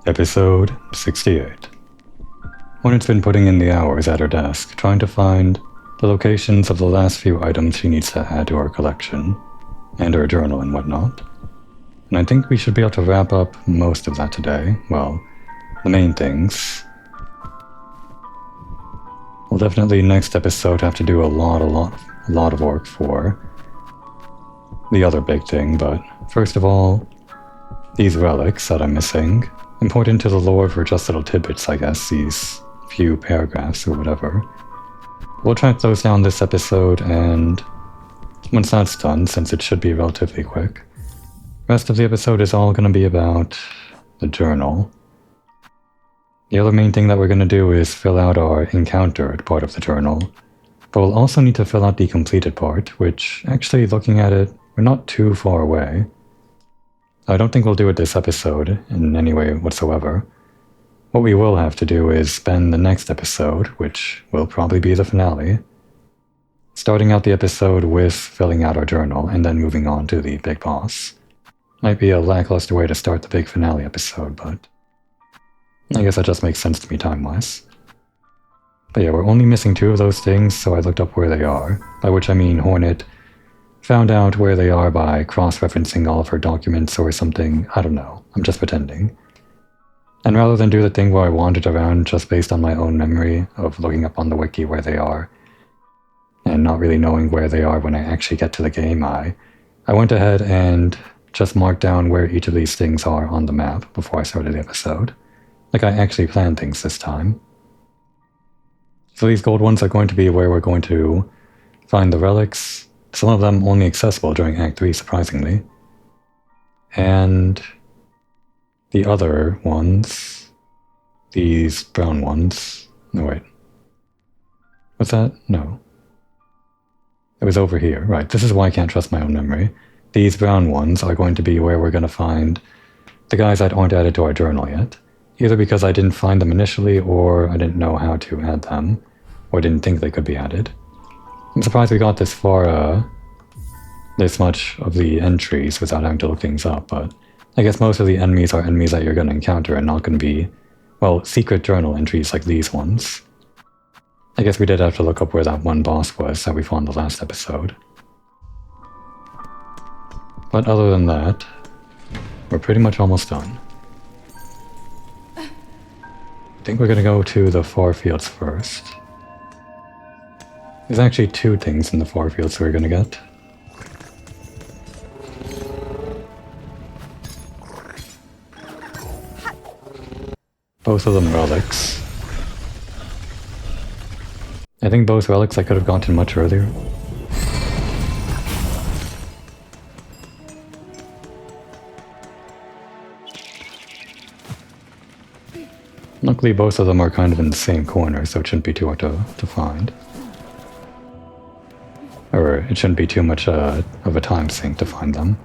Episode 68. Hornet's been putting in the hours at her desk, trying to find the locations of the last few items she needs to add to her collection, and her journal and whatnot. And I think we should be able to wrap up most of that today. Well, the main things. We'll definitely next episode have to do a lot of work for the other big thing, but first of all, these relics that I'm missing. Important to the lore for just little tidbits, I guess, these few paragraphs or whatever. We'll track those down this episode, and once that's done, since it should be relatively quick, the rest of the episode is all going to be about the journal. The other main thing that we're going to do is fill out our encountered part of the journal, but we'll also need to fill out the completed part, which, actually looking at it, we're not too far away. I don't think we'll do it this episode in any way whatsoever. What we will have to do is spend the next episode, which will probably be the finale, starting out the episode with filling out our journal and then moving on to the big boss. Might be a lackluster way to start the big finale episode, but I guess that just makes sense to me time-wise. But yeah, we're only missing 2 of those things, so I looked up where they are, by which I mean Hornet found out where they are by cross-referencing all of her documents or something. I don't know. I'm just pretending. And rather than do the thing where I wandered around just based on my own memory of looking up on the wiki where they are, and not really knowing where they are when I actually get to the game, I went ahead and just marked down where each of these things are on the map before I started the episode. Like I actually planned things this time. So these gold ones are going to be where we're going to find the relics. Some of them only accessible during Act 3, surprisingly. And the other ones, these brown ones, no wait. What's that? No. It was over here, right. This is why I can't trust my own memory. These brown ones are going to be where we're going to find the guys that aren't added to our journal yet. Either because I didn't find them initially, or I didn't know how to add them, or didn't think they could be added. I'm surprised we got this far, this much of the entries without having to look things up, but I guess most of the enemies are enemies that you're going to encounter and not going to be, well, secret journal entries like these ones. I guess we did have to look up where that one boss was that we found the last episode. But other than that, we're pretty much almost done. I think we're going to go to the far fields first. There's actually 2 things in the far fields we're gonna get. Both of them relics. I think both relics I could have gotten much earlier. Luckily both of them are kind of in the same corner, so it shouldn't be too hard to find. Or it shouldn't be too much of a time sink to find them.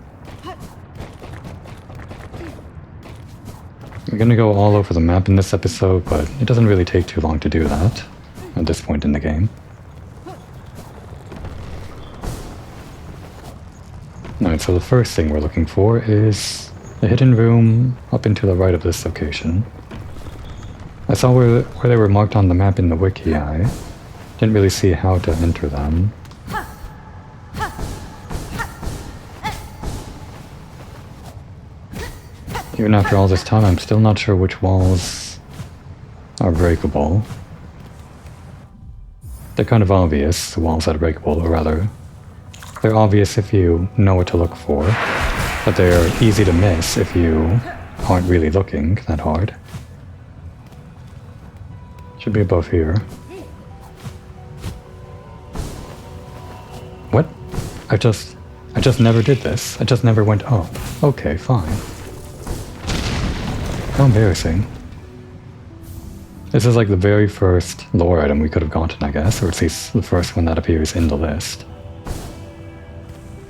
We're gonna go all over the map in this episode, but it doesn't really take too long to do that at this point in the game. Alright, so the first thing we're looking for is a hidden room up and to the right of this location. I saw where they were marked on the map in the wiki. I didn't really see how to enter them. Even after all this time, I'm still not sure which walls are breakable. They're kind of obvious, the walls that are breakable, or rather, they're obvious if you know what to look for, but they're easy to miss if you aren't really looking that hard. Should be above here. What? I just never did this. I just never went up. Okay, fine. How embarrassing. This is like the very first lore item we could have gotten, I guess, or at least the first one that appears in the list.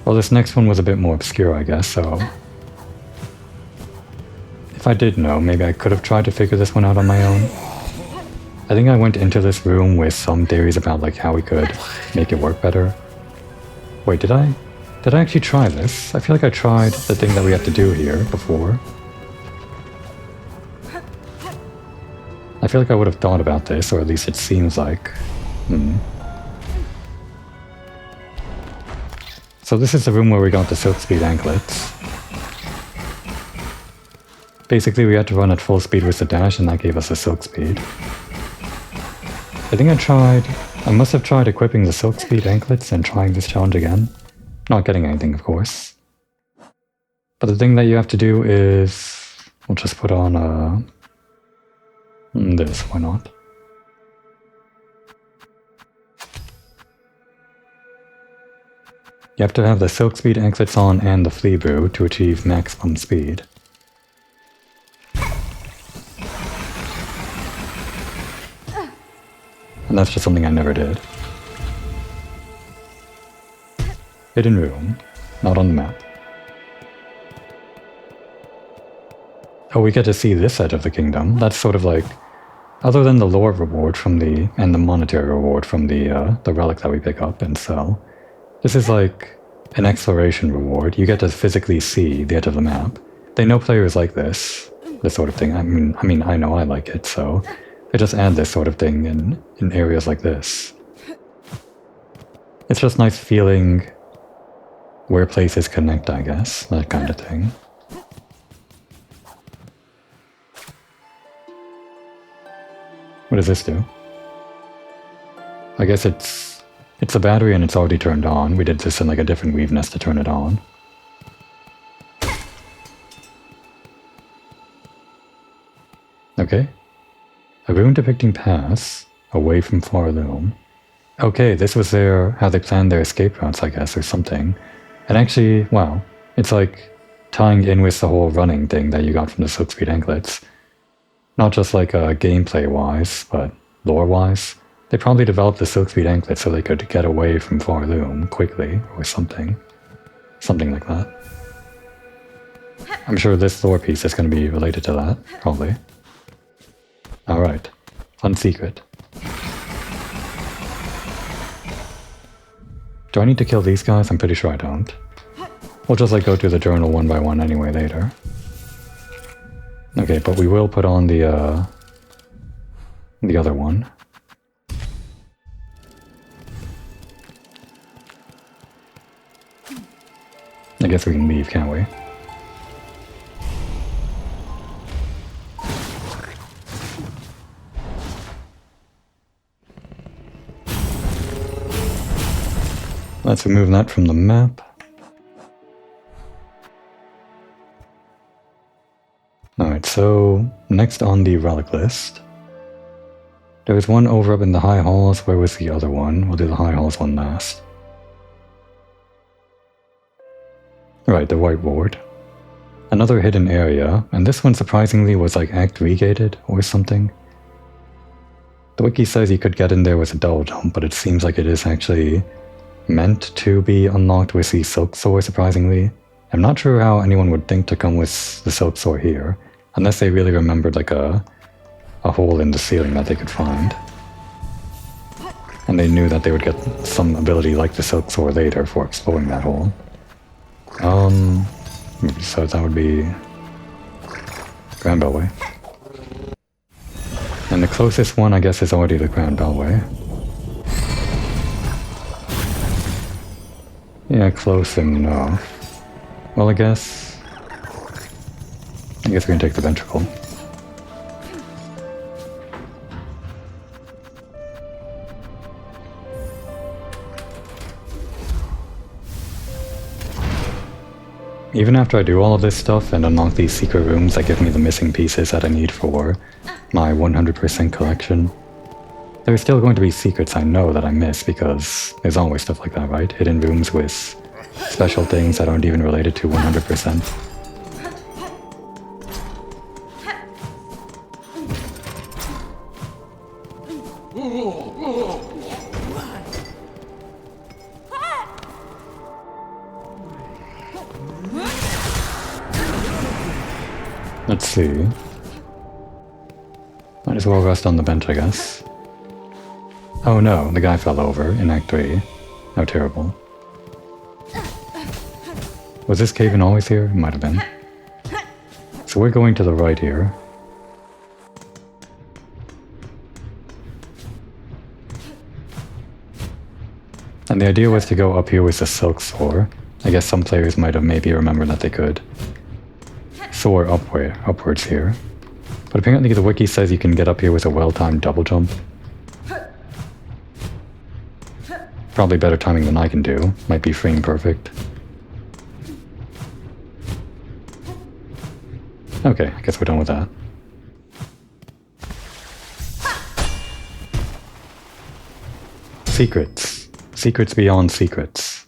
Well, this next one was a bit more obscure, I guess, so if I did know, maybe I could have tried to figure this one out on my own. I think I went into this room with some theories about like how we could make it work better. Wait, did I actually try this? I feel like I tried the thing that we have to do here before. feel like I would have thought about this, or at least it seems like. So this is the room where we got the silk speed anklets. Basically we had to run at full speed with the dash and that gave us a silk speed. I think I must have tried equipping the silk speed anklets and trying this challenge again. Not getting anything, of course. But the thing that you have to do is... We'll just put on this, why not? You have to have the silk speed anklets on and the flea brew to achieve maximum speed. And that's just something I never did. Hidden room, not on the map. Oh, we get to see this edge of the kingdom. That's sort of like, other than the lore reward from and the monetary reward from the relic that we pick up and sell, this is like an exploration reward. You get to physically see the edge of the map. They know players like this sort of thing. I mean, I know I like it, so they just add this sort of thing in areas like this. It's just nice feeling where places connect, I guess, that kind of thing. What does this do? I guess it's a battery and it's already turned on. We did this in like a different weave nest to turn it on. Okay. A rune depicting paths away from far loom. Okay, this was how they planned their escape routes, I guess, or something. And actually, wow, it's like tying in with the whole running thing that you got from the silk speed anklets. Not just like gameplay-wise, but lore-wise. They probably developed the silk speed anklet so they could get away from far loom quickly, or something. Something like that. I'm sure this lore piece is going to be related to that, probably. Alright. Fun secret. Do I need to kill these guys? I'm pretty sure I don't. We'll just like go through the journal one by one anyway later. Okay, but we will put on the other one. I guess we can leave, can't we? Let's remove that from the map. Alright, so next on the relic list. There was one over up in the high halls. Where was the other one? We'll do the high halls one last. Right, the whiteboard. Another hidden area, and this one surprisingly was like Act 3 gated or something. The wiki says you could get in there with a double jump, but it seems like it is actually meant to be unlocked with the silk sword, surprisingly. I'm not sure how anyone would think to come with the silk sword here, unless they really remembered like a hole in the ceiling that they could find. And they knew that they would get some ability like the silk sword later for exploring that hole. So that would be Grand Beltway. And the closest one, I guess, is already the Grand Beltway. Yeah, close enough. Well, I guess we can take the ventricle. Even after I do all of this stuff and unlock these secret rooms that give me the missing pieces that I need for my 100% collection, there's still going to be secrets I know that I miss, because there's always stuff like that, right? Hidden rooms with special things that aren't even related to 100%. Let's see. Might as well rest on the bench, I guess. Oh no, the guy fell over in Act 3. How terrible. Was this cave-in always here? It might have been. So we're going to the right here. And the idea was to go up here with the Silksong. I guess some players might have maybe remembered that they could soar upwards here. But apparently the wiki says you can get up here with a well-timed double jump. Probably better timing than I can do. Might be frame perfect. Okay, I guess we're done with that. Secrets. Secrets beyond secrets.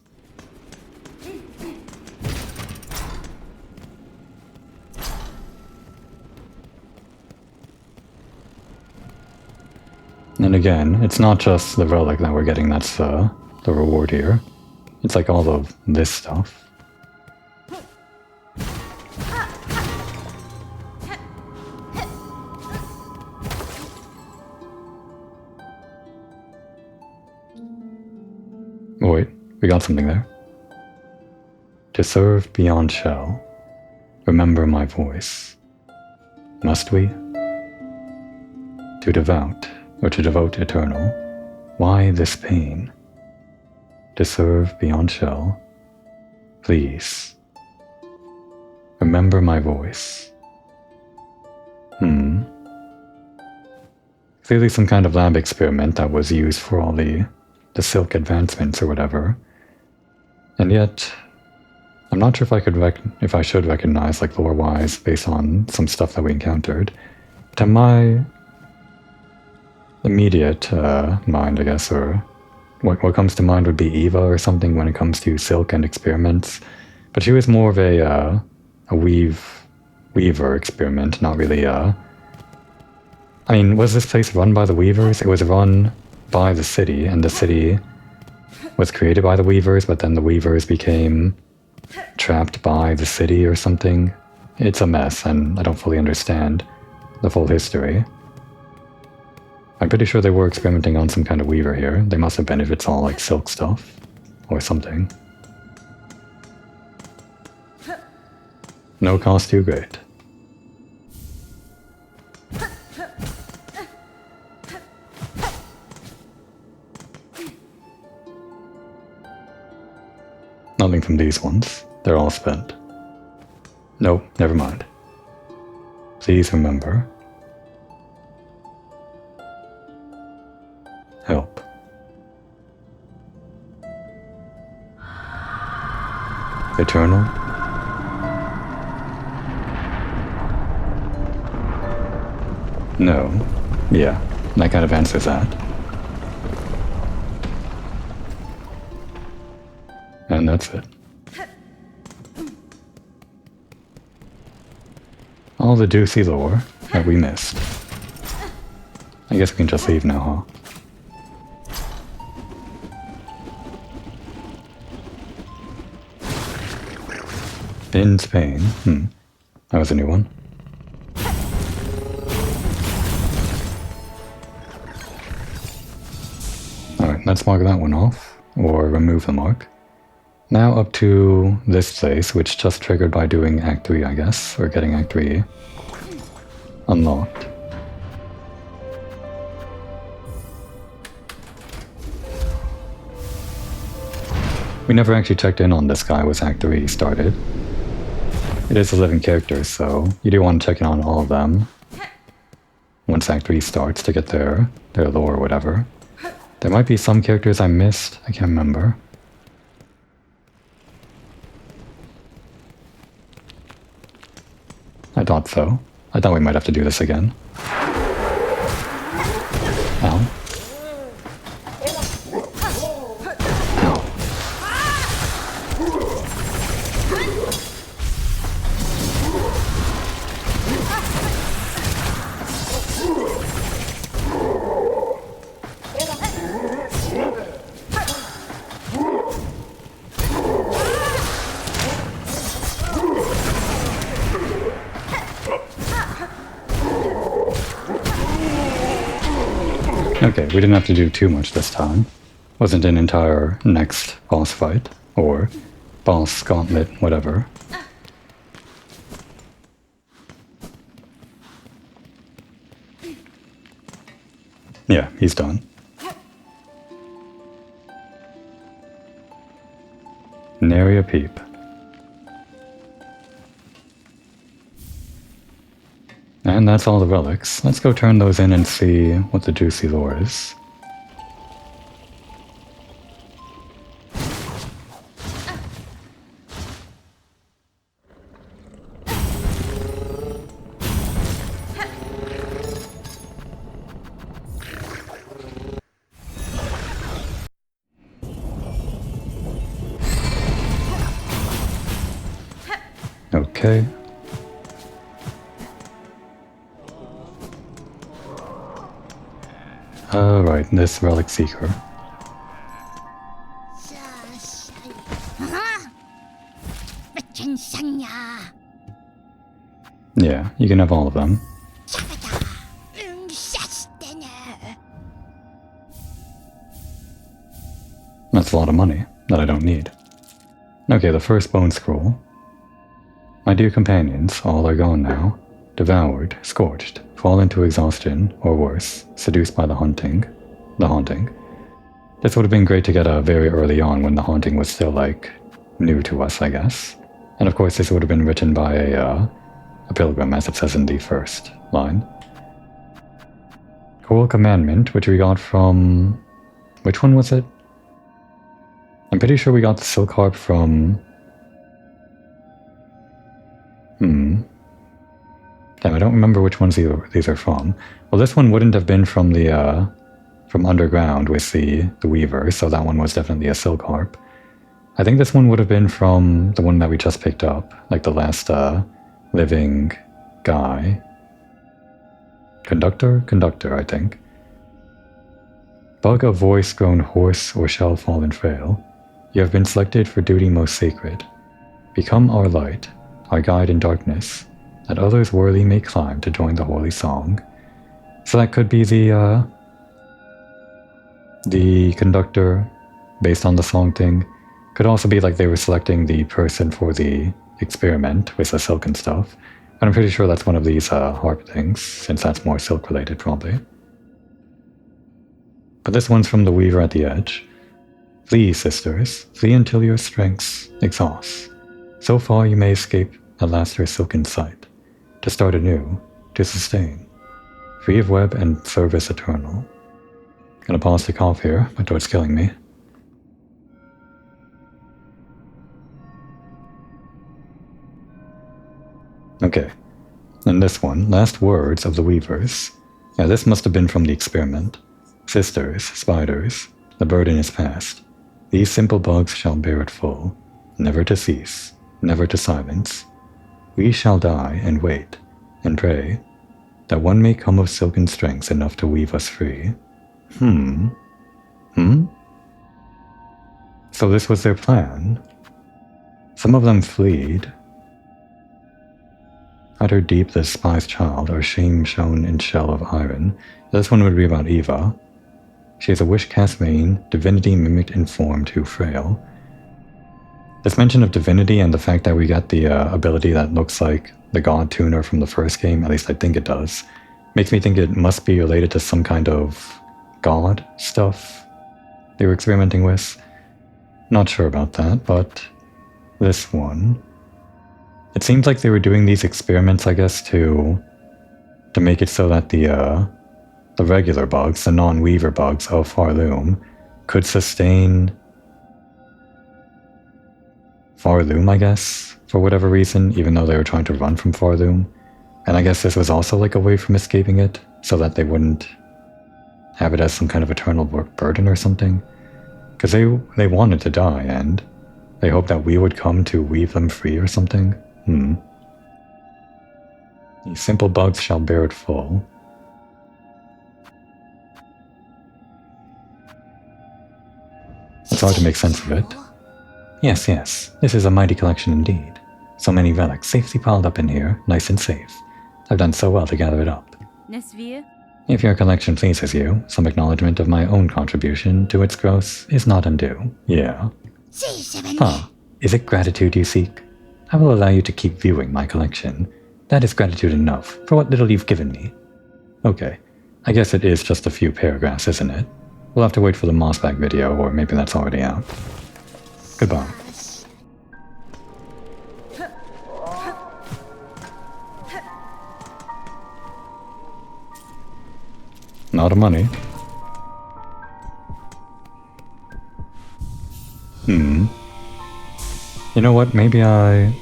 And again, it's not just the relic that we're getting that's the reward here. It's like all of this stuff. Oh, wait, we got something there. To serve beyond shell, remember my voice. Must we? To devout, or to devote eternal, why this pain? To serve beyond shell, please. Remember my voice. Clearly some kind of lab experiment that was used for all the silk advancements or whatever. And yet, I'm not sure if I should recognize, like lore-wise, based on some stuff that we encountered. But in my immediate mind, I guess, or what comes to mind would be Eva or something when it comes to silk and experiments. But she was more of a weaver experiment, not really I mean, was this place run by the weavers? It was run by the city, and the city was created by the weavers, but then the weavers became trapped by the city or something. It's a mess, and I don't fully understand the full history. I'm pretty sure they were experimenting on some kind of weaver here. They must have been if it's all like silk stuff or something. No cost too great. Nothing from these ones. They're all spent. Nope, never mind. Please remember. Help. Eternal? No. Yeah, that kind of answers that. And that's it. All the juicy lore that we missed. I guess we can just leave now, huh? In Spain. That was a new one. Alright, let's mark that one off. Or remove the mark. Now up to this place, which just triggered by doing Act 3, I guess, or getting Act 3 unlocked. We never actually checked in on this guy once Act 3 started. It is a living character, so you do want to check in on all of them once Act 3 starts to get their lore or whatever. There might be some characters I missed, I can't remember. I thought so. I thought we might have to do this again. Ow. Ow. Okay, we didn't have to do too much this time. Wasn't an entire next boss fight, or boss gauntlet, whatever. Yeah, he's done. Nary a peep. And that's all the relics. Let's go turn those in and see what the juicy lore is. Okay. Alright, this relic seeker. Yeah, you can have all of them. That's a lot of money that I don't need. Okay, the first bone scroll. My dear companions, all are gone now. Devoured, scorched, fallen to exhaustion, or worse, seduced by the haunting. This would have been great to get very early on when the haunting was still, like, new to us, I guess. And of course this would have been written by a pilgrim, as it says in the first line. Coral Commandment, which we got from... which one was it? I'm pretty sure we got the Silk Harp from... Damn, I don't remember which ones these are from. Well, this one wouldn't have been from the, from Underground with the Weaver, so that one was definitely a Silk Harp. I think this one would have been from the one that we just picked up, like the last, living guy. Conductor, I think. Bug of voice grown hoarse or shell fallen frail, you have been selected for duty most sacred. Become our light, our guide in darkness, that others worthy may climb to join the holy song. So that could be the conductor, based on the song thing. Could also be like they were selecting the person for the experiment with the silk and stuff. But I'm pretty sure that's one of these harp things, since that's more silk related probably. But this one's from the Weaver at the Edge. Flee, sisters, flee until your strengths exhaust. So far you may escape at last her silken sight. To start anew, to sustain, free of web and service eternal. Gonna pause to cough here, my throat's killing me. Okay, and this one, last words of the Weavers. Yeah, this must have been from the experiment. Sisters, spiders, the burden is past. These simple bugs shall bear it full, never to cease, never to silence. We shall die and wait, and pray, that one may come of silken strengths enough to weave us free. So this was their plan. Some of them fleed. Utter deep the spy's child, our shame shown in shell of iron. This one would be about Eva. She is a wish-cast main, divinity mimicked in form too frail. This mention of divinity and the fact that we got the ability that looks like the god tuner from the first game, at least I think it does, makes me think it must be related to some kind of god stuff they were experimenting with. Not sure about that, but this one. It seems like they were doing these experiments, I guess, to make it so that the regular bugs, the non-Weaver bugs of Farloom, could sustain Farloom, I guess, for whatever reason, even though they were trying to run from Farloom. And I guess this was also like a way from escaping it, so that they wouldn't have it as some kind of eternal burden or something. Because they wanted to die, and they hoped that we would come to weave them free or something. These simple bugs shall bear it full. It's hard to make sense of it. Yes, this is a mighty collection indeed. So many relics safely piled up in here, nice and safe. I've done so well to gather it up. If your collection pleases you, some acknowledgement of my own contribution to its growth is not undue. Yeah. Is it gratitude you seek? I will allow you to keep viewing my collection. That is gratitude enough for what little you've given me. Okay, I guess it is just a few paragraphs, isn't it? We'll have to wait for the Mossback video, or maybe that's already out. Goodbye. lot of money. You know what, maybe I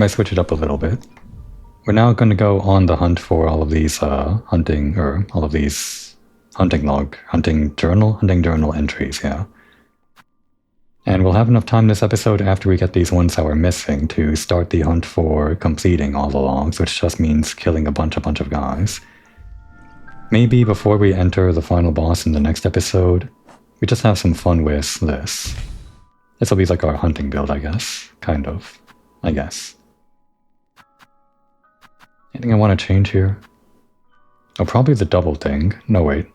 switch it up a little bit. We're now going to go on the hunt for all of these hunting journal entries, yeah. And we'll have enough time this episode after we get these ones that we're missing to start the hunt for completing all the logs, which just means killing a bunch of guys. Maybe before we enter the final boss in the next episode, we just have some fun with this. This will be like our hunting build, I guess. Kind of. I guess. Anything I want to change here? Oh, probably the double thing. No, wait.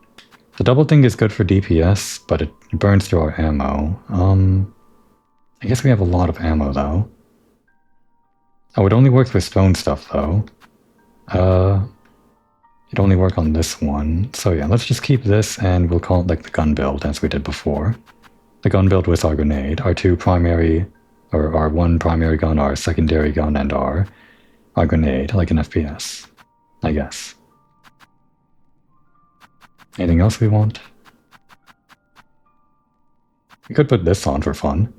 The double thing is good for DPS, but it burns through our ammo. I guess we have a lot of ammo, though. Oh, it only works with stone stuff, though. It only work on this one. So yeah, let's just keep this, and we'll call it like the gun build, as we did before. The gun build with our grenade, our one primary gun, our secondary gun, and our grenade, like an FPS, I guess. Anything else we want? We could put this on for fun.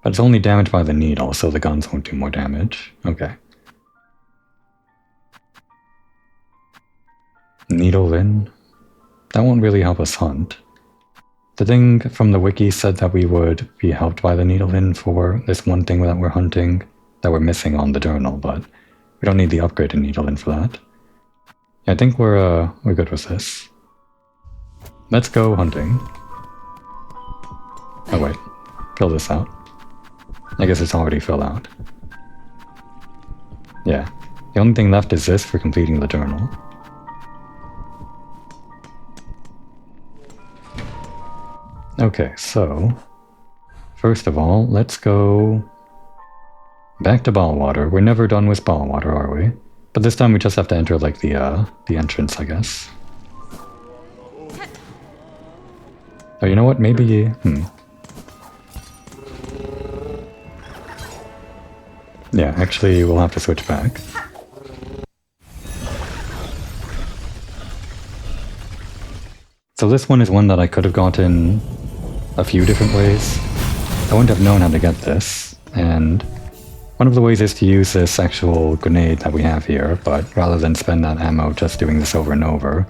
But it's only damaged by the needle, so the guns won't do more damage. Okay. Needle in? That won't really help us hunt. The thing from the wiki said that we would be helped by the needle in for this one thing that we're hunting, that we're missing on the journal, but we don't need the upgraded needle in for that. I think we're good with this. Let's go hunting. Oh wait, fill this out. I guess it's already filled out. Yeah, the only thing left is this for completing the journal. Okay, so first of all, let's go back to Ballwater. We're never done with Ballwater, are we? But this time we just have to enter like the entrance, I guess. Oh, you know what? Maybe yeah, actually we'll have to switch back. So this one is one that I could have gotten a few different ways. I wouldn't have known how to get this, and one of the ways is to use this actual grenade that we have here, but rather than spend that ammo just doing this over and over,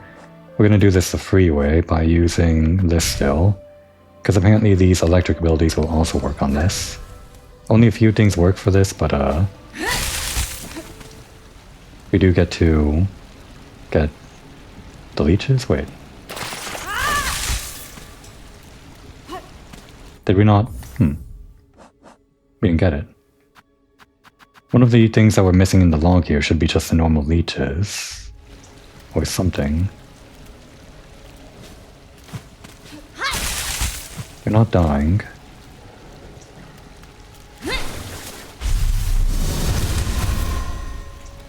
we're going to do this the free way by using this still, because apparently these electric abilities will also work on this. Only a few things work for this, but we do get to get the leeches? Wait. Did we not? We didn't get it. One of the things that we're missing in the log here should be just the normal leeches. Or something. You're not dying.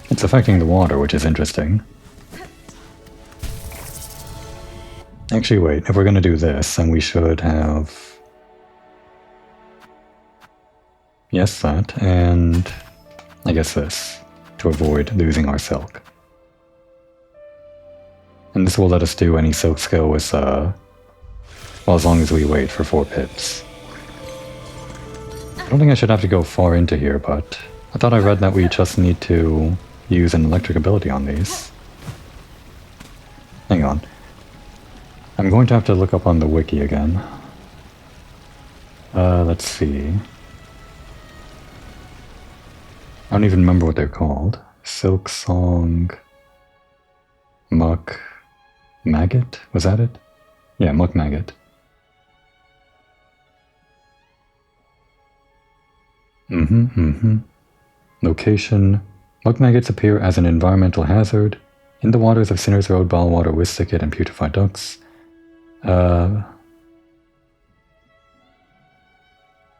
It's affecting the water, which is interesting. Actually, wait, if we're gonna do this, then we should have... yes, that, and I guess this, to avoid losing our silk. And this will let us do any silk skill with, well, as long as we wait for 4 pips. I don't think I should have to go far into here, but I thought I read that we just need to use an electric ability on these. Hang on. I'm going to have to look up on the wiki again. Let's see. I don't even remember what they're called. Silksong... Muck... Maggot? Was that it? Yeah, Muck Maggot. Location. Muck maggots appear as an environmental hazard in the waters of Sinner's Road, Ballwater, Wistikit, and Putrefied Ducks.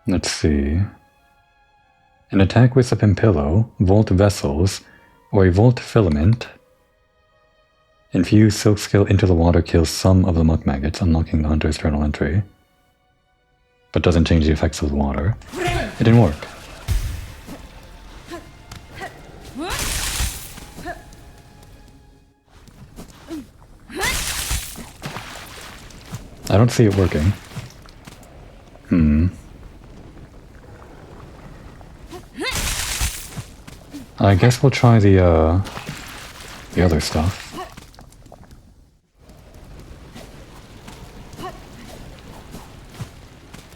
Let's see. An attack with a Pimpillo, Volt Vessels, or a Volt Filament. Infuse Silk Skill into the water kills some of the muck maggots, unlocking the Hunter's Journal entry. But doesn't change the effects of the water. It didn't work. don't see it working. I guess we'll try the other stuff.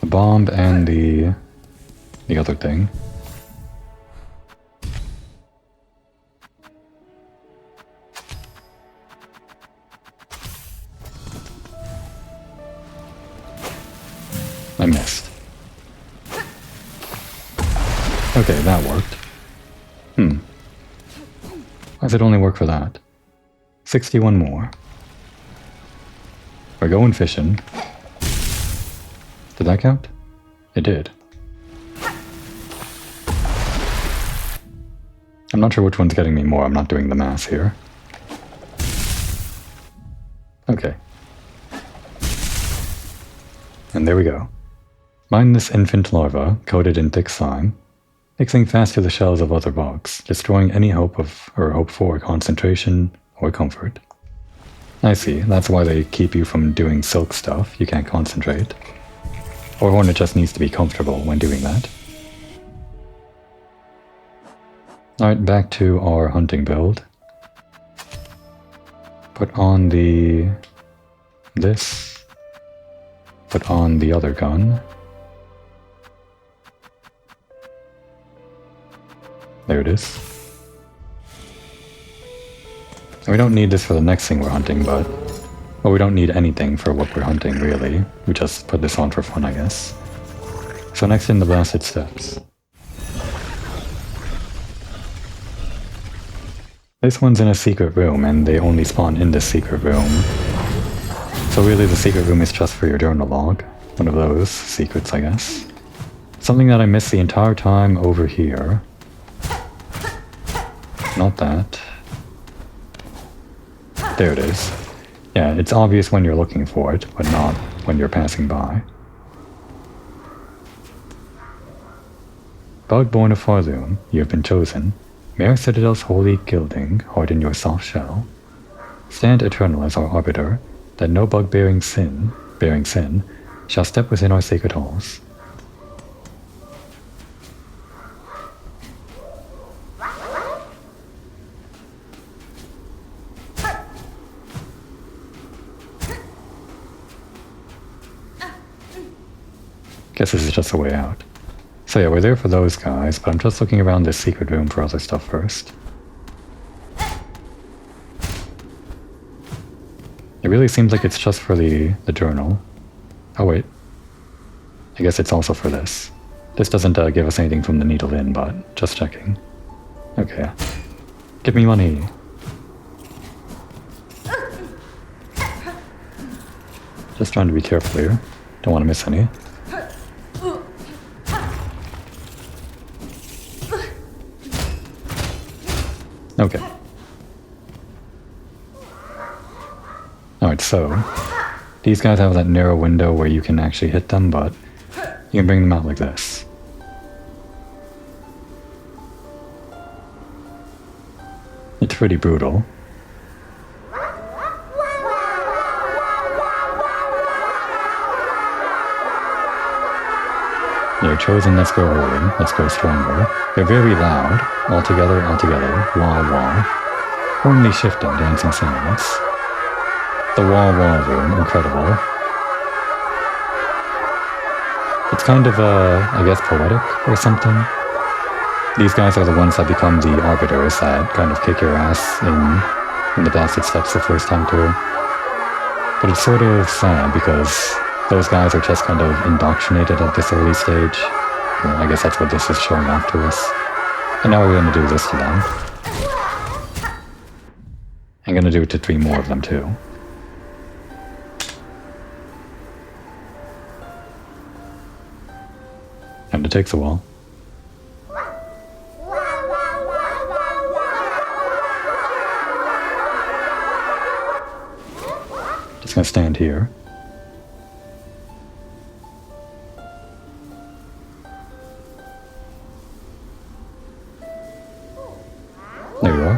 The bomb and the other thing. I missed. Okay, that worked. Why does it only work for that? 61 more. We're going fishing. Did that count? It did. I'm not sure which one's getting me more. I'm not doing the math here. Okay. And there we go. Mine this infant larva, coated in thick slime, mixing fast to the shells of other bugs, destroying any hope of, or hope for, concentration or comfort. I see, that's why they keep you from doing silk stuff, you can't concentrate. Or Hornet just needs to be comfortable when doing that. Alright, back to our hunting build. Put on this. Put on the other gun. There it is. And we don't need this for the next thing we're hunting, but... Well, we don't need anything for what we're hunting, really. We just put this on for fun, I guess. So next in the blasted steps. This one's in a secret room, and they only spawn in this secret room. So really the secret room is just for your journal log. One of those secrets, I guess. Something that I missed the entire time over here. Not that. There it is. Yeah, it's obvious when you're looking for it, but not when you're passing by. Bug born of Farloom, you have been chosen. Mare Citadel's holy gilding, harden your soft shell. Stand eternal as our arbiter, that no bug bearing sin, shall step within our sacred halls. Guess this is just a way out. So yeah, we're there for those guys, but I'm just looking around this secret room for other stuff first. It really seems like it's just for the journal. Oh wait. I guess it's also for this. This doesn't give us anything from the needle in, but just checking. Okay. Give me money. Just trying to be careful here. Don't want to miss any. Okay. Alright, so these guys have that narrow window where you can actually hit them, but you can bring them out like this. It's pretty brutal. They're chosen, let's go holy, let's go stronger. They're very loud, all together, wah wah. Only shifting, dancing sounds. The wah wah room, incredible. It's kind of, I guess, poetic or something. These guys are the ones that become the arbiters that kind of kick your ass in the blasted steps the first time through. But it's sort of sad because those guys are just kind of indoctrinated at this early stage. Well, I guess that's what this is showing off to us. And now we're going to do this to them. I'm going to do it to 3 more of them too. And it takes a while. Just going to stand here. There we go.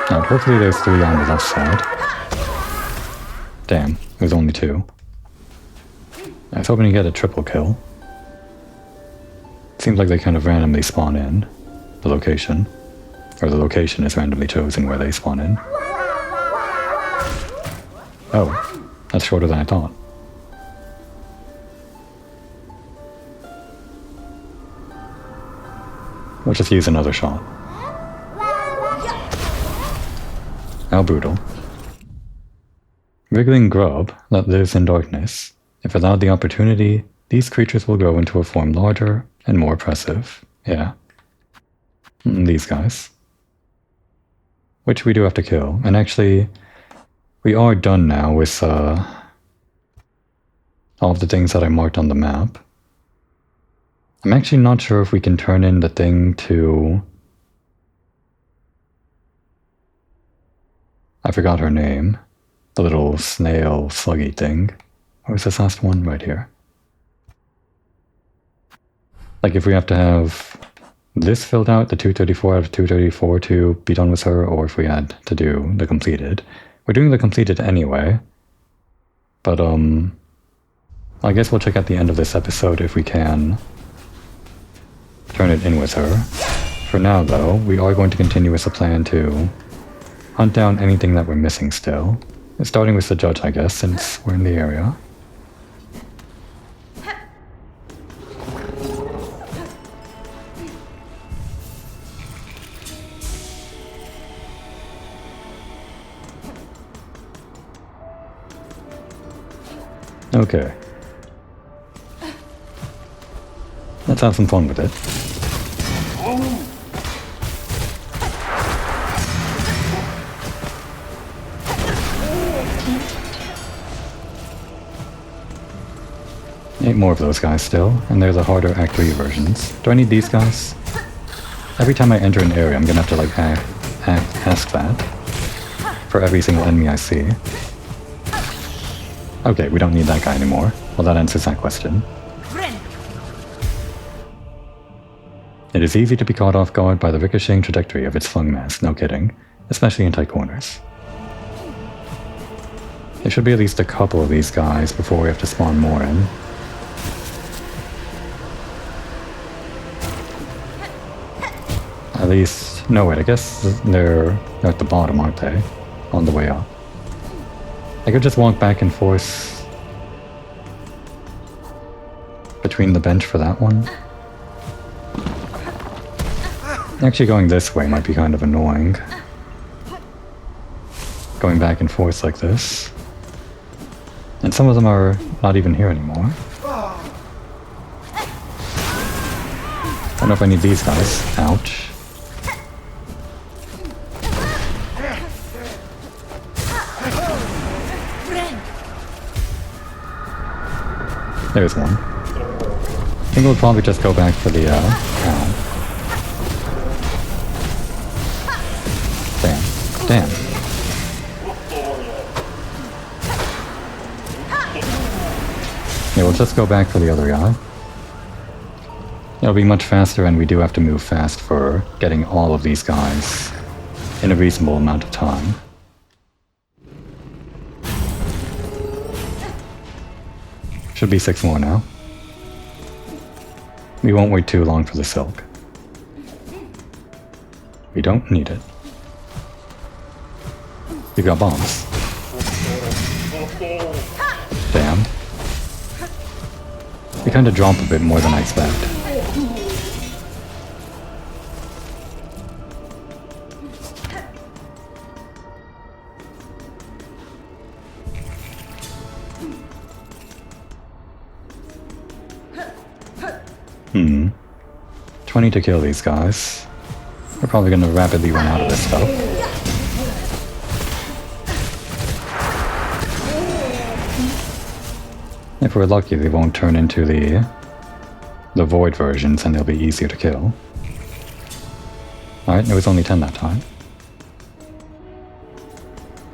Now, hopefully there's 3 on the left side. Damn, it was only 2. I was hoping to get a triple kill. Seems like they kind of randomly spawn in the location. Or the location is randomly chosen where they spawn in. Oh, that's shorter than I thought. We'll just use another shot. How brutal. Wriggling grub that lives in darkness. If allowed the opportunity, these creatures will grow into a form larger and more oppressive. Yeah. These guys. Which we do have to kill. And actually, we are done now with all of the things that I marked on the map. I'm actually not sure if we can turn in the thing to... I forgot her name. The little snail sluggy thing. What was this last one? Right here. Like if we have to have this filled out, the 234 out of 234 to be done with her, or if we had to do the completed. We're doing the completed anyway. But I guess we'll check at the end of this episode if we can turn it in with her. For now though, we are going to continue with the plan to hunt down anything that we're missing still. Starting with the judge, I guess, since we're in the area. Okay. Let's have some fun with it. 8 more of those guys still, and they're the harder Act 3 versions. Do I need these guys? Every time I enter an area, I'm gonna have to like ask that for every single enemy I see. Okay, we don't need that guy anymore. Well, that answers that question. It is easy to be caught off guard by the ricocheting trajectory of its flung mass, no kidding, especially in tight corners. There should be at least a couple of these guys before we have to spawn more in. At least, no wait, I guess they're at the bottom, aren't they? On the way up. I could just walk back and forth between the bench for that one. Actually going this way might be kind of annoying. Going back and forth like this. And some of them are not even here anymore. I don't know if I need these guys. Ouch. There's one. I think we'll probably just go back for the cow. Damn. Yeah, we'll just go back for the other guy. It'll be much faster, and we do have to move fast for getting all of these guys in a reasonable amount of time. Should be 6 more now. We won't wait too long for the silk. We don't need it. We've got bombs. Damn. They kind of drop a bit more than I expect. Hmm. 20 to kill these guys. We're probably going to rapidly run out of this stuff. If we're lucky, they won't turn into the void versions and they'll be easier to kill. Alright, it was only 10 that time.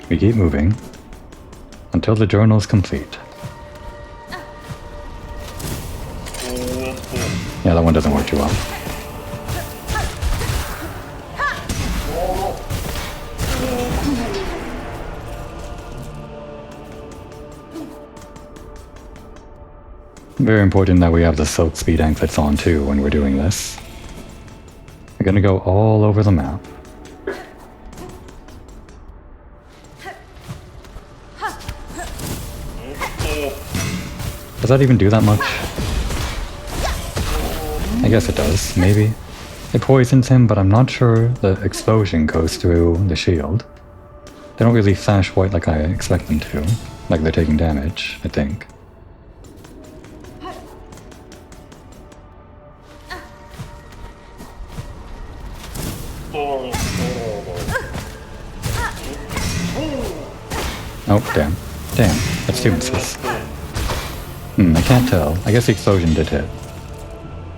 We keep moving until the journal is complete. Yeah, that one doesn't work too well. Very important that we have the silk speed anklets on too when we're doing this. We're gonna go all over the map. Does that even do that much? I guess it does, maybe. It poisons him, but I'm not sure the explosion goes through the shield. They don't really flash white like I expect them to. Like they're taking damage, I think. Oh, damn. Damn, that's two misses. I can't tell. I guess the explosion did hit.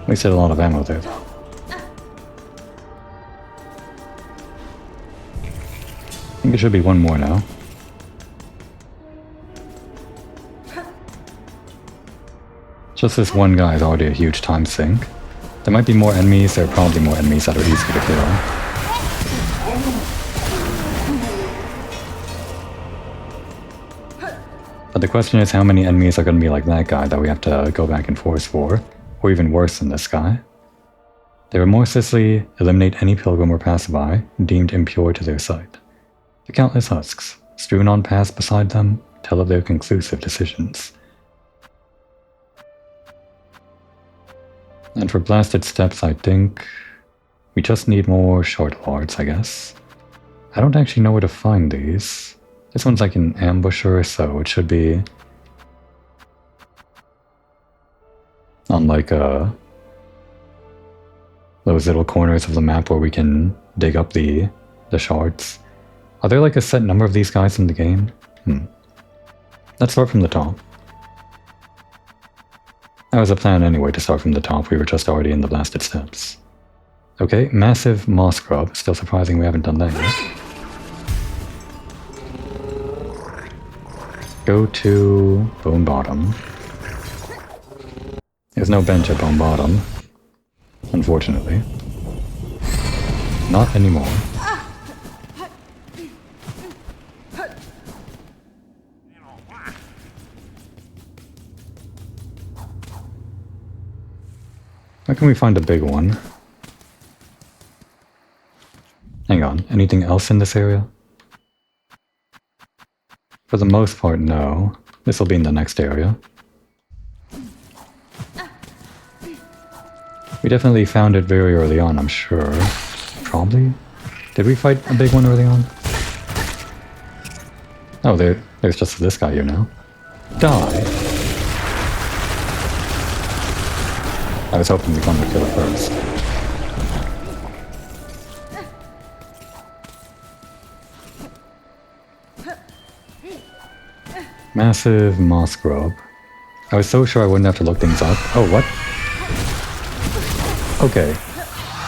Wasted a lot of ammo there, though. I think it should be one more now. Just this one guy is already a huge time sink. There might be more enemies, there are probably more enemies that are easier to kill. But the question is how many enemies are going to be like that guy that we have to go back and forth for, or even worse than this guy. They remorselessly eliminate any pilgrim or passerby deemed impure to their sight. The countless husks, strewn on paths beside them, tell of their conclusive decisions. And for blasted steps, I think we just need more short lords, I guess. I don't actually know where to find these. This one's like an ambusher, so it should be on like those little corners of the map where we can dig up the shards. Are there like a set number of these guys in the game? Let's start from the top. That was a plan anyway to start from the top, we were just already in the blasted steps. Okay, massive moss grub, still surprising we haven't done that yet. Go to Bone Bottom. There's no bench at Bone Bottom, unfortunately. Not anymore. Where can we find a big one? Hang on, anything else in this area? For the most part, no. This will be in the next area. We definitely found it very early on, I'm sure. Probably? Did we fight a big one early on? Oh, there's just this guy here now. Die! I was hoping we'd want to kill it first. Massive moss grub. I was so sure I wouldn't have to look things up. Oh, what? Okay.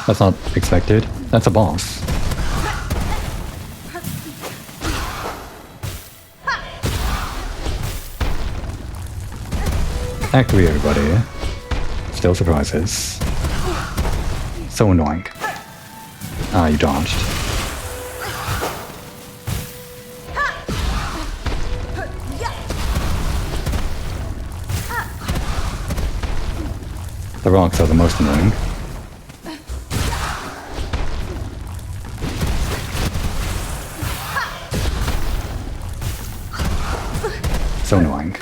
That's not expected. That's a boss. Act 3, everybody. Still surprises. So annoying. Ah, you dodged. The rocks are the most annoying. So annoying.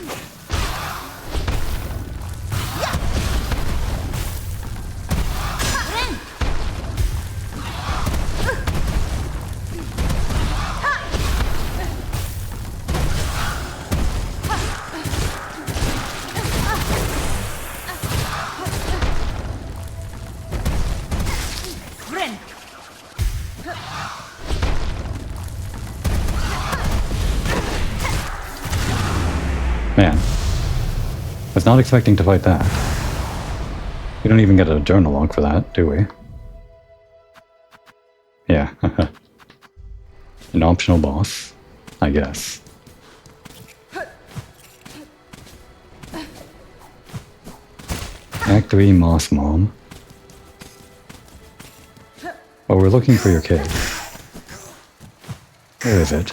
Man, was not expecting to fight that. We don't even get a journal log for that, do we? Yeah, an optional boss, I guess. Act 3 Moss Mom. Oh, we're looking for your kid. Where is it?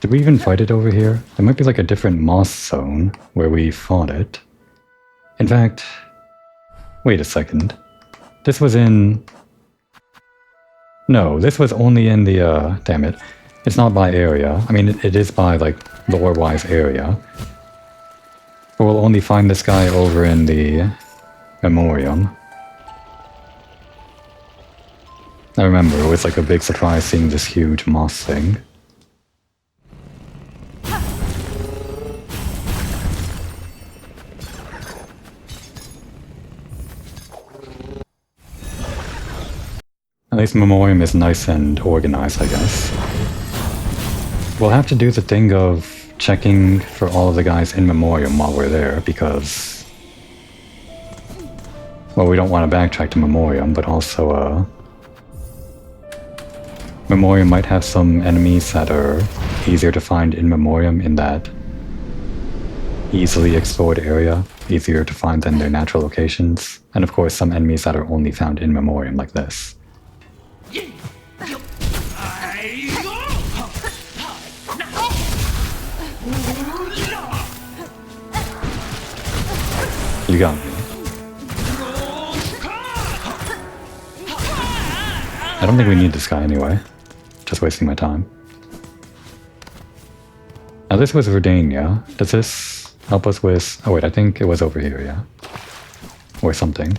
Did we even fight it over here? There might be like a different moss zone where we fought it. In fact, wait a second. This was in... No, this was only in the, damn it. It's not by area. I mean, it is by, like, lore-wise area. But we'll only find this guy over in the Memoriam. I remember, it was like a big surprise seeing this huge moss thing. At least Memoriam is nice and organized, I guess. We'll have to do the thing of checking for all of the guys in Memoriam while we're there, because... well, we don't want to backtrack to Memoriam, but also, Memoriam might have some enemies that are easier to find in Memoriam in that easily explored area, easier to find than their natural locations, and of course some enemies that are only found in Memoriam like this. You got me. I don't think we need this guy anyway. Just wasting my time. Now this was Verdania. Does this help us with... oh wait, I think it was over here, yeah? Or something.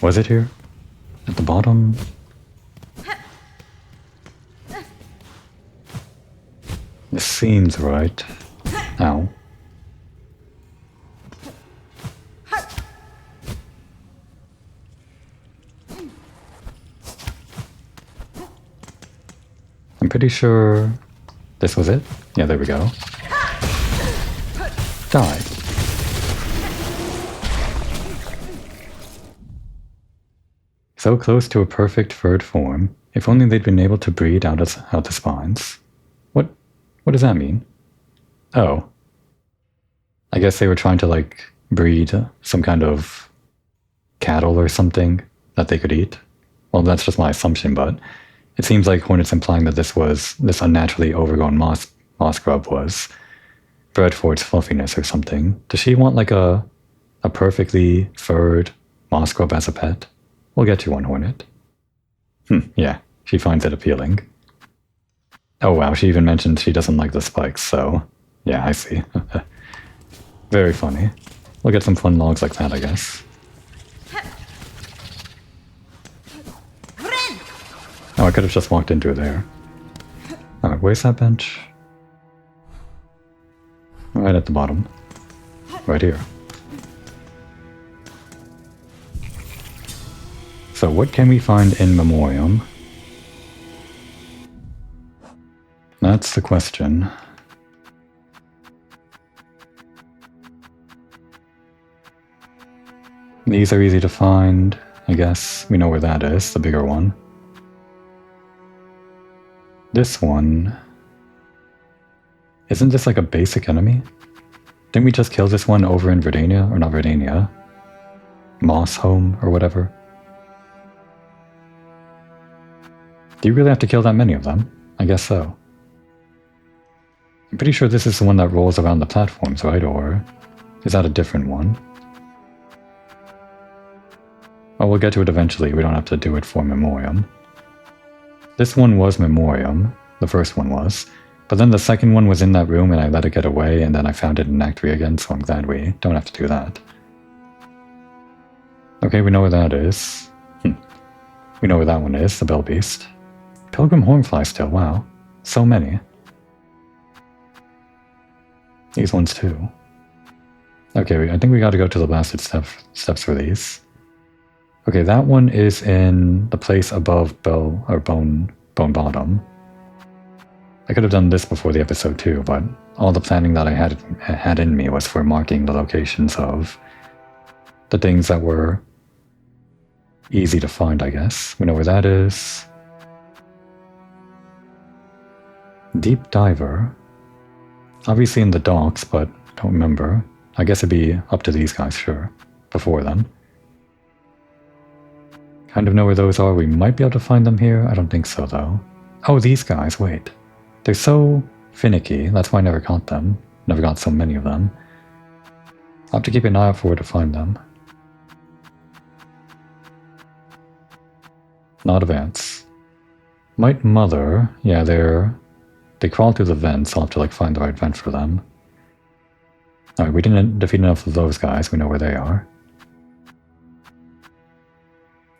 Was it here? At the bottom? This seems right. Ow. I'm pretty sure this was it. Yeah, there we go. Die. So close to a perfect furred form. If only they'd been able to breed out the spines. What does that mean? Oh. I guess they were trying to, like, breed some kind of cattle or something that they could eat. Well, that's just my assumption, but it seems like Hornet's implying that this unnaturally overgrown moss grub was bred for its fluffiness or something. Does she want, like, a perfectly furred moss grub as a pet? We'll get you one, Hornet. Yeah, she finds it appealing. Oh wow, she even mentioned she doesn't like the spikes, so... yeah, I see. Very funny. We'll get some fun logs like that, I guess. Oh, I could have just walked in through there. Alright, where's that bench? Right at the bottom. Right here. So what can we find in Memoriam? That's the question. These are easy to find, I guess. We know where that is, the bigger one. This one... isn't this like a basic enemy? Didn't we just kill this one over in Verdania? Or not Verdania? Moss Home, or whatever? Do you really have to kill that many of them? I guess so. I'm pretty sure this is the one that rolls around the platforms, right? Or is that a different one? Well, we'll get to it eventually. We don't have to do it for Memoriam. This one was Memoriam. The first one was. But then the second one was in that room and I let it get away and then I found it in Act 3 again, so I'm glad we don't have to do that. Okay, we know where that is. We know where that one is, the Bell Beast. Pilgrim Hornfly still, wow. So many. These ones too. Okay, I think we gotta go to the blasted steps for these. Okay, that one is in the place above Bone Bottom. I could have done this before the episode too, but all the planning that I had in me was for marking the locations of the things that were easy to find, I guess. We know where that is. Deep Diver. Obviously in the docks, but don't remember. I guess it'd be up to these guys, sure. Before then. Kind of know where those are. We might be able to find them here. I don't think so, though. Oh, these guys, wait. They're so finicky. That's why I never caught them. Never got so many of them. I'll have to keep an eye out for where to find them. Not events. Might Mother. Yeah, they crawl through the vents. I'll have to like find the right vent for them. Alright, we didn't defeat enough of those guys. We know where they are.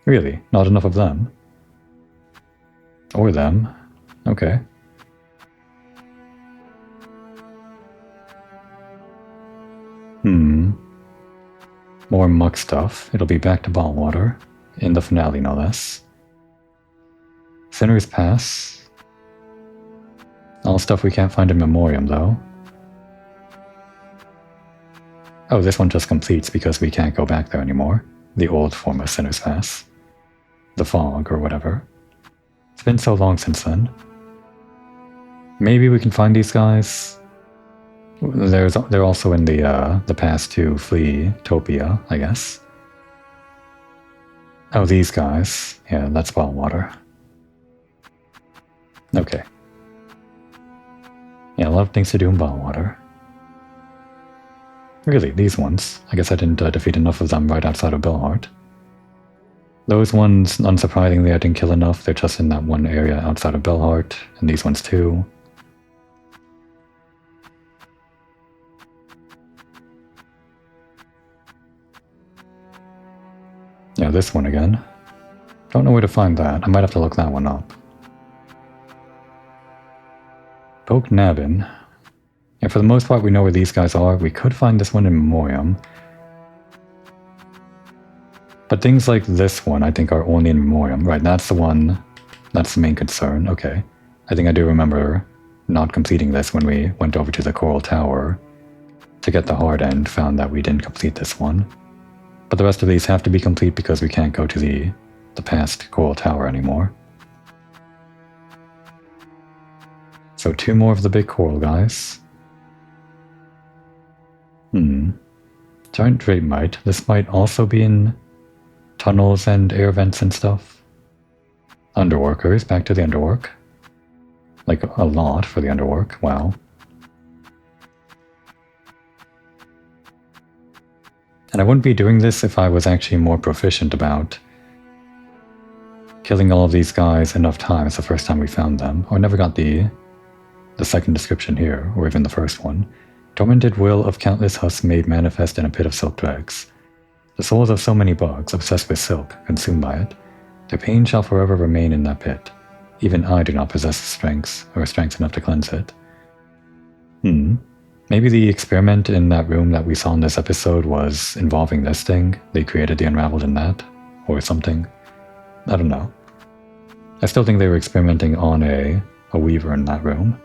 Really? Not enough of them? Or them? Okay. More muck stuff. It'll be back to bottled water. In the finale, no less. Sinner's Pass. All stuff we can't find in Memoriam, though. Oh, this one just completes because we can't go back there anymore. The old form of Sinner's Pass. The fog, or whatever. It's been so long since then. Maybe we can find these guys. They're also in the pass to Fleetopia, I guess. Oh, these guys. Yeah, that's bottled water. Okay. Yeah, a lot of things to do in bottled water. Really, these ones. I guess I didn't defeat enough of them right outside of Billhart. Those ones, unsurprisingly, I didn't kill enough. They're just in that one area outside of Billhart, and these ones too. Yeah, this one again. Don't know where to find that. I might have to look that one up. Poke Nabin. Yeah, for the most part, we know where these guys are. We could find this one in Memoriam. But things like this one, I think, are only in Memoriam. Right, that's the one. That's the main concern. Okay. I think I do remember not completing this when we went over to the Coral Tower to get the hard end, found that we didn't complete this one. But the rest of these have to be complete because we can't go to the past Coral Tower anymore. So 2 more of the big coral guys. Giant Drapemite. This might also be in tunnels and air vents and stuff. Underworkers. Back to the underwork. Like a lot for the underwork. Wow. And I wouldn't be doing this if I was actually more proficient about killing all of these guys enough times the first time we found them. Or never got the second description here, or even the first one. Tormented will of countless husks made manifest in a pit of silk dregs. The souls of so many bugs, obsessed with silk, consumed by it. Their pain shall forever remain in that pit. Even I do not possess the strength, or strength enough to cleanse it. Maybe the experiment in that room that we saw in this episode was involving this thing. They created the Unraveled in that, or something. I don't know. I still think they were experimenting on a weaver in that room.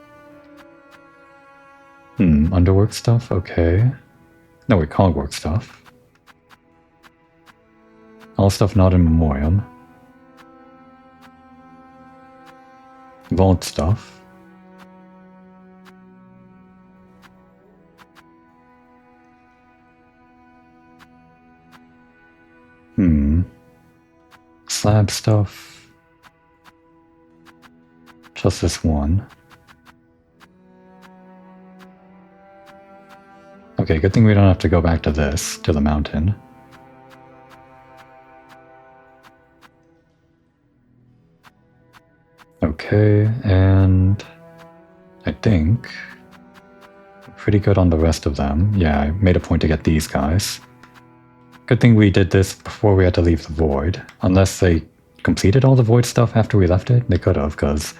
Underwork stuff? Okay. No, wait, cogwork stuff. All stuff not in Memoriam. Vault stuff. Slab stuff. Just this one. Okay, good thing we don't have to go back to this, to the mountain. Okay, and I think we're pretty good on the rest of them. Yeah, I made a point to get these guys. Good thing we did this before we had to leave the Void. Unless they completed all the Void stuff after we left it, they could have, because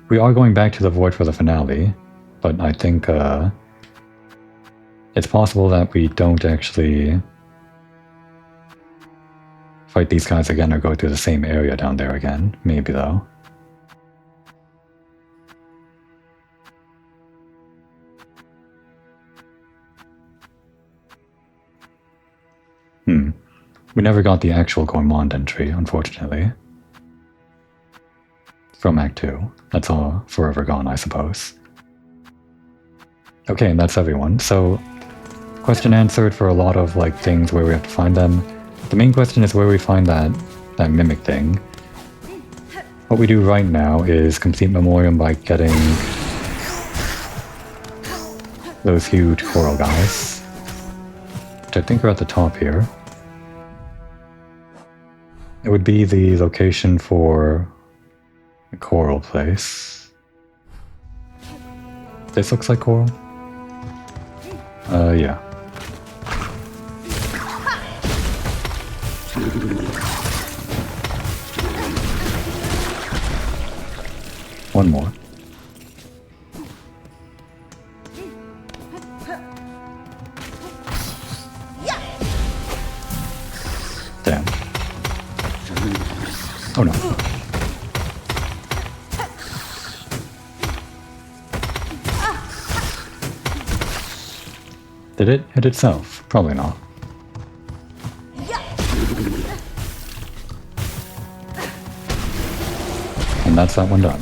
we are going back to the Void for the finale. But I think it's possible that we don't actually fight these guys again or go through the same area down there again. Maybe, though. We never got the actual Gourmand entry, unfortunately. From Act 2. That's all forever gone, I suppose. Okay, and that's everyone. So, question answered for a lot of, like, things where we have to find them. The main question is where we find that that mimic thing. What we do right now is complete Memoriam by getting those huge coral guys, which I think are at the top here. It would be the location for the coral place. This looks like coral? Yeah. One more. Damn. Oh no. Did it hit itself? Probably not. And that's that one done.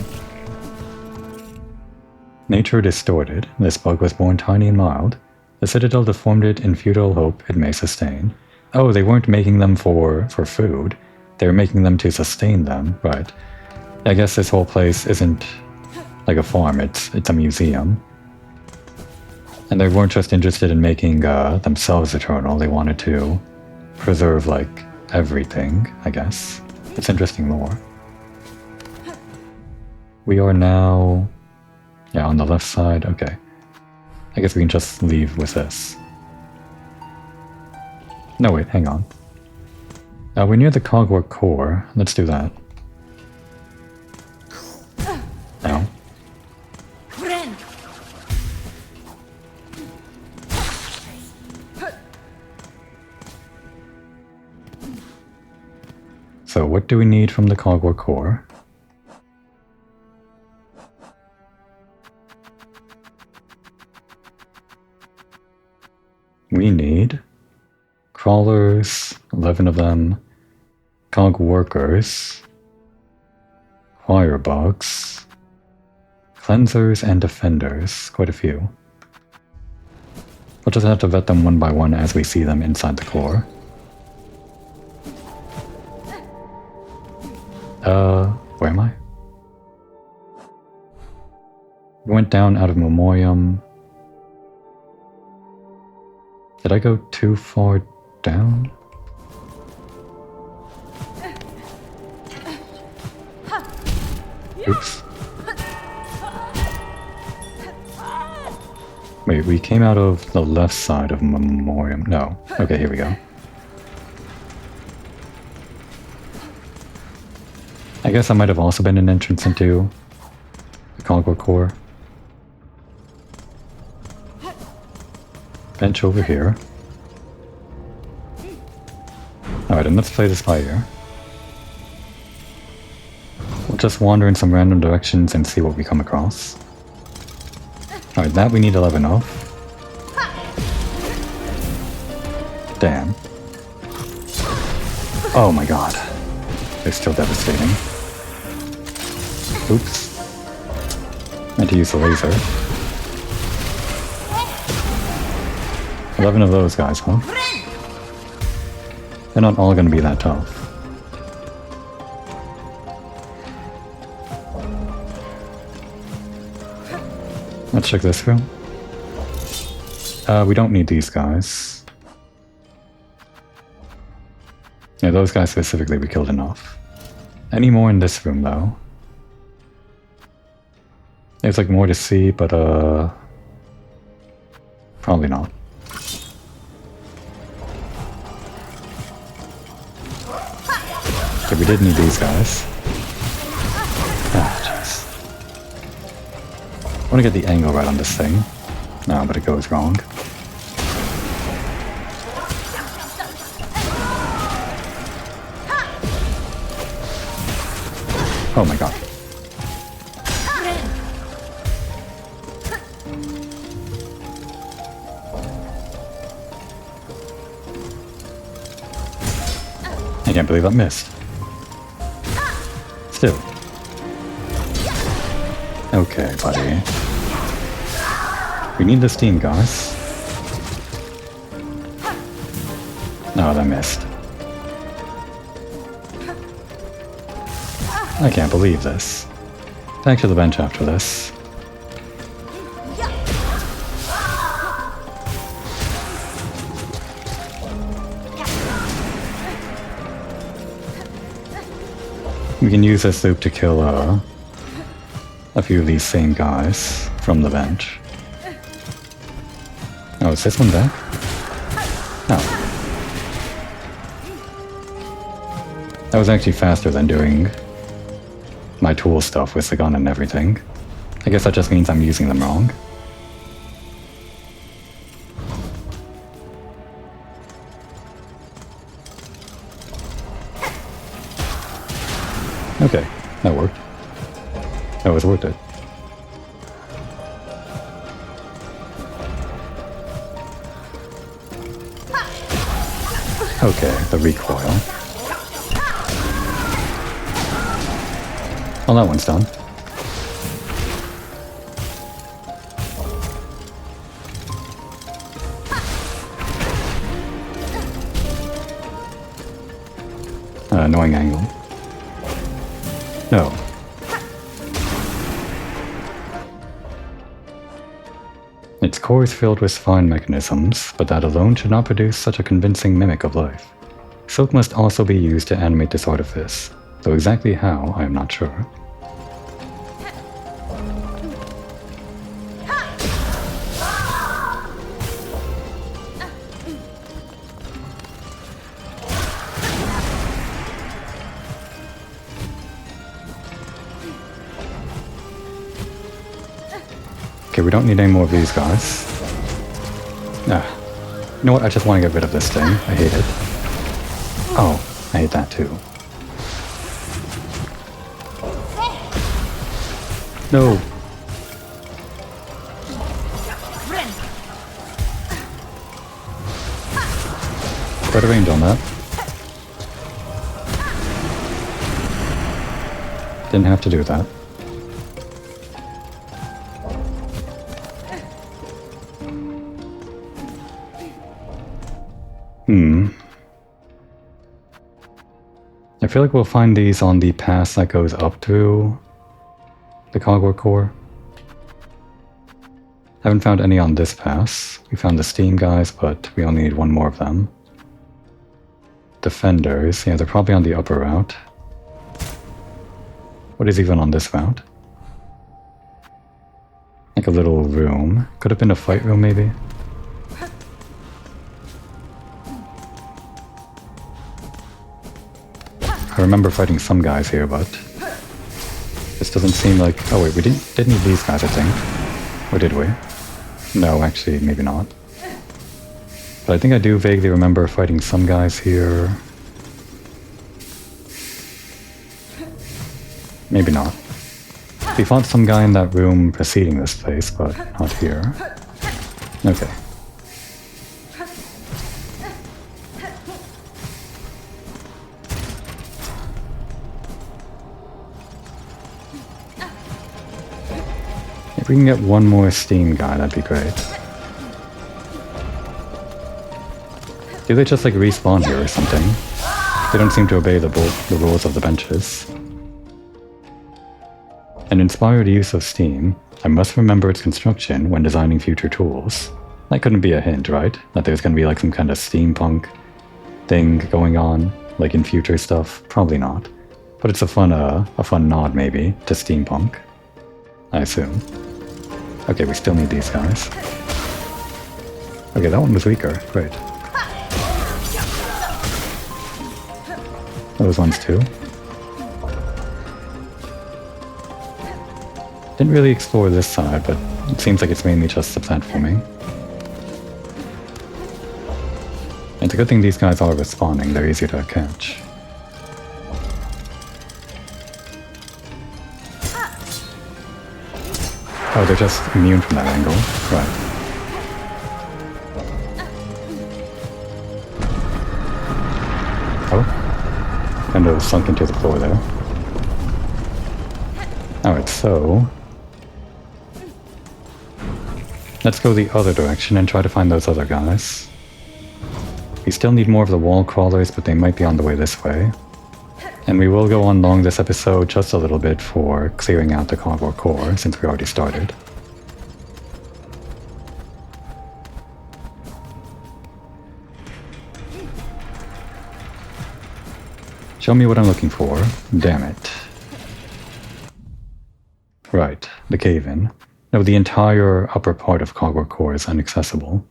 Nature distorted. This bug was born tiny and mild. The Citadel deformed it in futile hope it may sustain. Oh, they weren't making them for food. They were making them to sustain them, right. I guess this whole place isn't like a farm, it's a museum. And they weren't just interested in making themselves eternal, they wanted to preserve, like, everything, I guess. It's interesting lore. We are now... yeah, on the left side, okay. I guess we can just leave with this. No, wait, hang on. We're near the Cogwork core. Let's do that. Ow. So what do we need from the Cogwork core? We need crawlers, 11 of them, cog workers, firebugs, cleansers, and defenders. Quite a few. We'll just have to vet them one by one as we see them inside the core. Where am I? We went down out of Memoriam. Did I go too far down? Oops. Wait, we came out of the left side of Memoriam. No. Okay, here we go. I guess that might have also been an entrance into the Cogwork core. Bench over here. Alright, and let's play this by ear. We'll just wander in some random directions and see what we come across. Alright, that we need 11 of. Damn. Oh my god. They're still devastating. Oops. Meant to use the laser. 11 of those guys, huh? They're not all gonna be that tough. Let's check this room. We don't need these guys. Yeah, those guys specifically we killed enough. Any more in this room, though? There's like more to see, but probably not. Okay, we did need these guys. Ah, jeez. I want to get the angle right on this thing. No, but it goes wrong. Oh my god. I can't believe I missed. Still. Okay, buddy. We need the steam, guys. No, that missed. I can't believe this. Back to the bench after this. We can use this loop to kill a few of these same guys from the bench. Oh, is this one back? Oh. That was actually faster than doing my tool stuff with the gun and everything. I guess that just means I'm using them wrong. Okay, that worked. That was worth it. Okay, the recoil. Well, that one's done. Annoying angle. No. Its core is filled with fine mechanisms, but that alone should not produce such a convincing mimic of life. Silk must also be used to animate this artifice, though exactly how, I am not sure. Okay, we don't need any more of these guys. Ah. You know what? I just want to get rid of this thing. I hate it. Oh, I hate that too. No. Quite a range on that. Didn't have to do that. I feel like we'll find these on the pass that goes up to the cogwork core. Haven't found any on this pass. We found the steam guys, but we only need one more of them. Defenders, yeah, they're probably on the upper route. What is even on this route? Like a little room. Could have been a fight room, maybe? I remember fighting some guys here, but this doesn't seem like... Oh wait, we did need these guys, I think. Or did we? No, actually, maybe not. But I think I do vaguely remember fighting some guys here. Maybe not. We fought some guy in that room preceding this place, but not here. Okay. If we can get one more steam guy, that'd be great. Do they just like respawn here or something? They don't seem to obey the rules of the benches. An inspired use of steam. I must remember its construction when designing future tools. That couldn't be a hint, right? That there's gonna be like some kind of steampunk thing going on, like in future stuff? Probably not. But it's a fun nod maybe to steampunk, I assume. Okay, we still need these guys. Okay, that one was weaker. Great. Those ones too. Didn't really explore this side, but it seems like it's mainly just the platforming. It's a good thing these guys are respawning, they're easy to catch. Oh, they're just immune from that angle. Right. Oh. Kind of sunk into the floor there. Alright, so... let's go the other direction and try to find those other guys. We still need more of the wall crawlers, but they might be on the way this way. And we will go on long this episode just a little bit for clearing out the cogwork core, since we already started. Show me what I'm looking for. Damn it. Right, the cave-in. No, the entire upper part of cogwork core is inaccessible.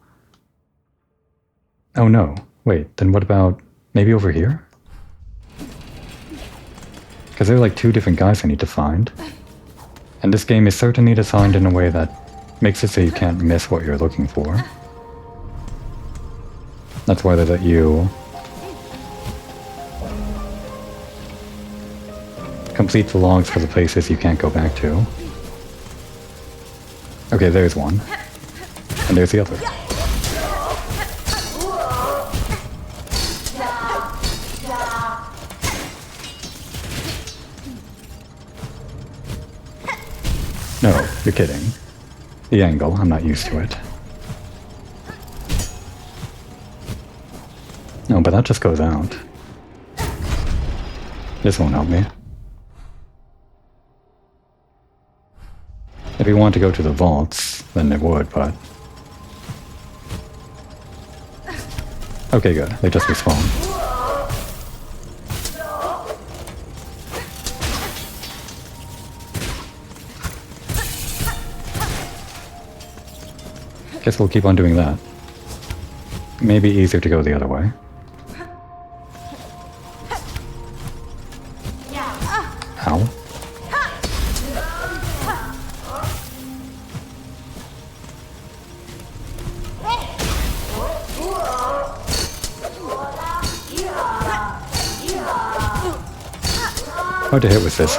Oh no, wait, then what about maybe over here? Because there are like two different guys I need to find. And this game is certainly designed in a way that makes it so you can't miss what you're looking for. That's why they let you complete the logs for the places you can't go back to. Okay, there's one. And there's the other. No, you're kidding. The angle, I'm not used to it. No, but that just goes out. This won't help me. If you want to go to the vaults, then it would, but... Okay, good. They just respawn. Guess we'll keep on doing that. Maybe easier to go the other way. Ow. Hard to hit with this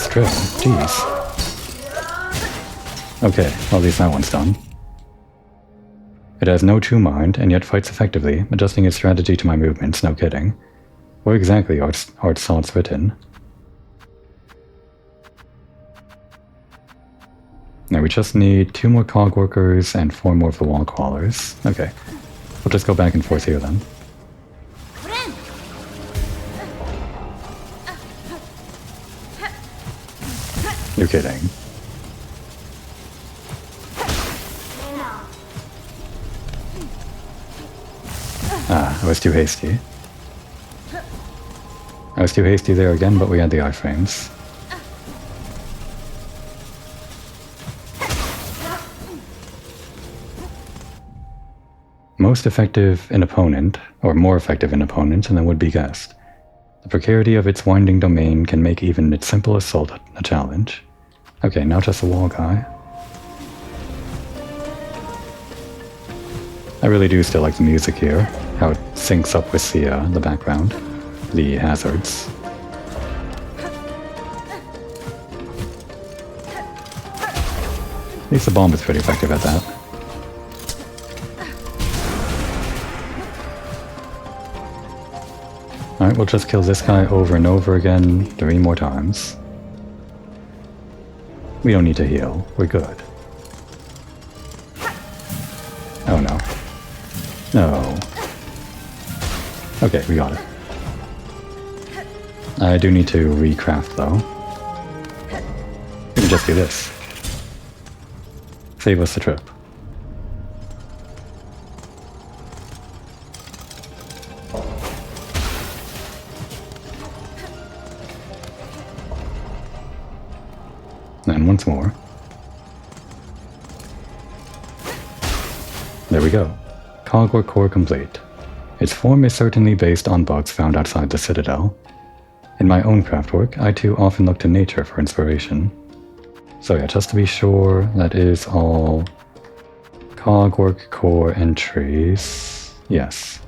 drill. Jeez. Okay, well at least that one's done. It has no true mind, and yet fights effectively, adjusting its strategy to my movements, no kidding. Where exactly are its thoughts written? Now we just need 2 more cog workers and 4 more of the wall crawlers. Okay, we'll just go back and forth here then. You're kidding. Ah, I was too hasty. I was too hasty there again, but we had the iframes. Most effective in opponent, or more effective in opponent than would be guessed. The precarity of its winding domain can make even its simple assault a challenge. Okay, now just a wall guy. I really do still like the music here, how it syncs up with the background, the hazards. At least the bomb is pretty effective at that. Alright, we'll just kill this guy over and over again 3 more times. We don't need to heal, we're good. Oh no. No. Okay, we got it. I do need to recraft though. We can just do this. Save us the trip. And once more. There we go. Cogwork core complete. Its form is certainly based on bugs found outside the Citadel. In my own craftwork, I too often look to nature for inspiration. So yeah, just to be sure, that is all Cogwork core entries. Yes.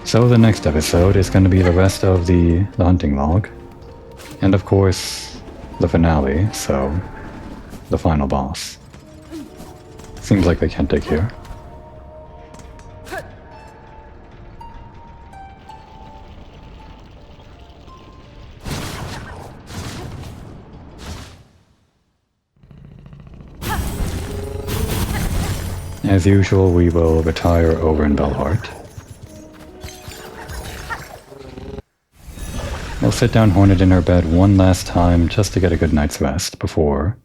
So the next episode is going to be the rest of the hunting log. And of course, the finale, so the final boss. Seems like they can't dig here. As usual, we will retire over in Belhart. We'll sit down Hornet in her bed one last time just to get a good night's rest before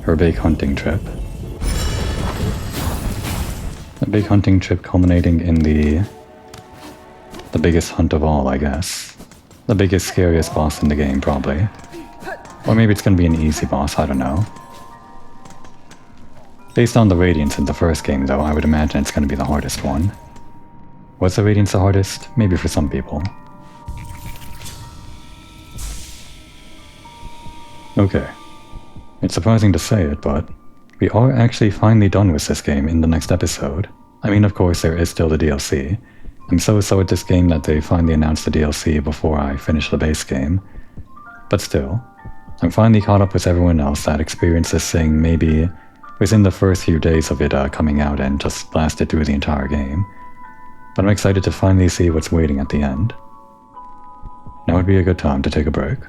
her big hunting trip. A big hunting trip culminating in the biggest hunt of all, I guess. The biggest, scariest boss in the game, probably. Or maybe it's gonna be an easy boss, I don't know. Based on the Radiance in the first game, though, I would imagine it's gonna be the hardest one. Was the Radiance the hardest? Maybe for some people. Okay. It's surprising to say it, but we are actually finally done with this game in the next episode. I mean, of course, there is still the DLC. I'm so at this game that they finally announced the DLC before I finish the base game. But still, I'm finally caught up with everyone else that experienced this thing maybe within the first few days of it coming out and just blasted through the entire game. But I'm excited to finally see what's waiting at the end. Now would be a good time to take a break.